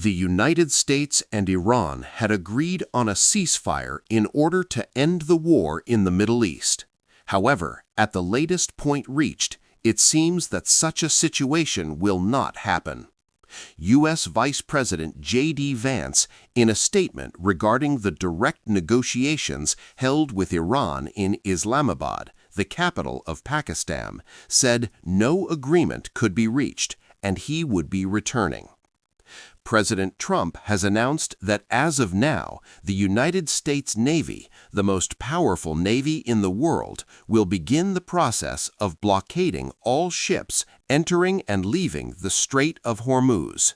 The United States and Iran had agreed on a ceasefire in order to end the war in the Middle East. However, at the latest point reached, it seems that such a situation will not happen. U.S. Vice President J.D. Vance, in a statement regarding the direct negotiations held with Iran in Islamabad, the capital of Pakistan, said no agreement could be reached and he would be returning. President Trump has announced that as of now, the United States Navy, the most powerful navy in the world, will begin the process of blockading all ships entering and leaving the Strait of Hormuz.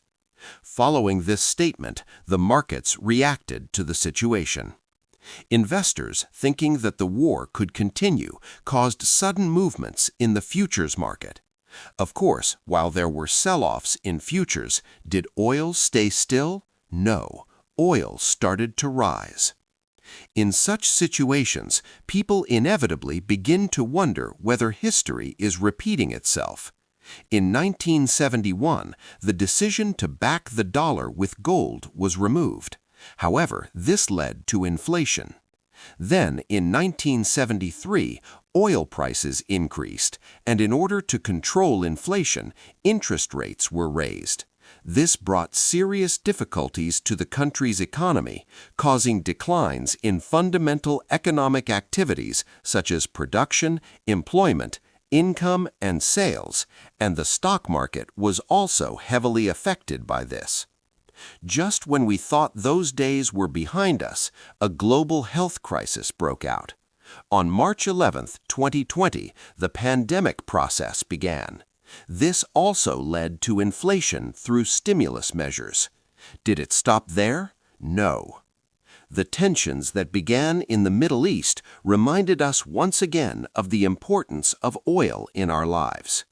Following this statement, the markets reacted to the situation. Investors, thinking that the war could continue, caused sudden movements in the futures market. Of course, while there were sell-offs in futures, did oil stay still? No, oil started to rise. In such situations, people inevitably begin to wonder whether history is repeating itself. In 1971, the decision to back the dollar with gold was removed. However, this led to inflation. Then, in 1973, oil prices increased, and in order to control inflation, interest rates were raised. This brought serious difficulties to the country's economy, causing declines in fundamental economic activities such as production, employment, income, and sales, and the stock market was also heavily affected by this. Just when we thought those days were behind us, a global health crisis broke out. On March 11, 2020, the pandemic process began. This also led to inflation through stimulus measures. Did it stop there? No. The tensions that began in the Middle East reminded us once again of the importance of oil in our lives.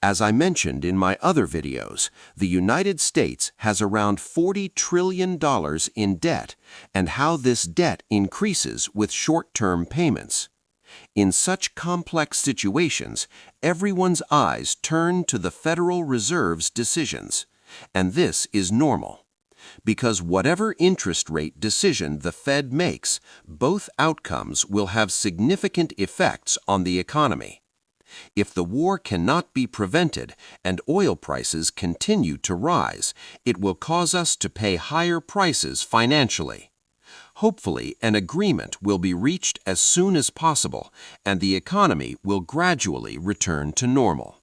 As I mentioned in my other videos, the United States has around $40 trillion in debt and how this debt increases with short-term payments. In such complex situations, everyone's eyes turn to the Federal Reserve's decisions, and this is normal. Because whatever interest rate decision the Fed makes, both outcomes will have significant effects on the economy. If the war cannot be prevented and oil prices continue to rise, it will cause us to pay higher prices financially. Hopefully, an agreement will be reached as soon as possible, and the economy will gradually return to normal.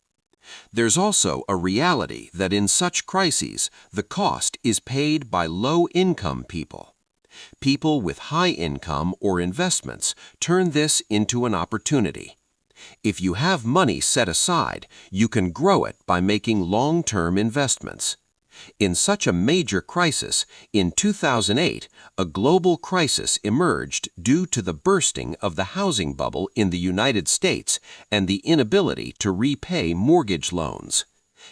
There's also a reality that in such crises, the cost is paid by low-income people. People with high income or investments turn this into an opportunity. If you have money set aside, you can grow it by making long-term investments. In such a major crisis, in 2008, a global crisis emerged due to the bursting of the housing bubble in the United States and the inability to repay mortgage loans.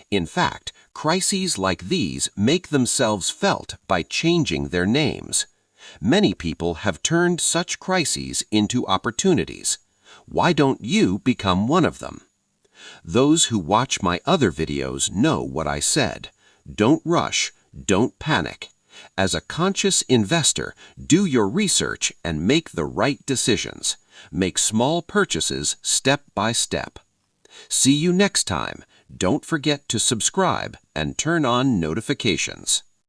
In fact, crises like these make themselves felt by changing their names. Many people have turned such crises into opportunities. Why don't you become one of them? Those who watch my other videos know what I said. Don't rush, don't panic. As a conscious investor, do your research and make the right decisions. Make small purchases step by step. See you next time. Don't forget to subscribe and turn on notifications.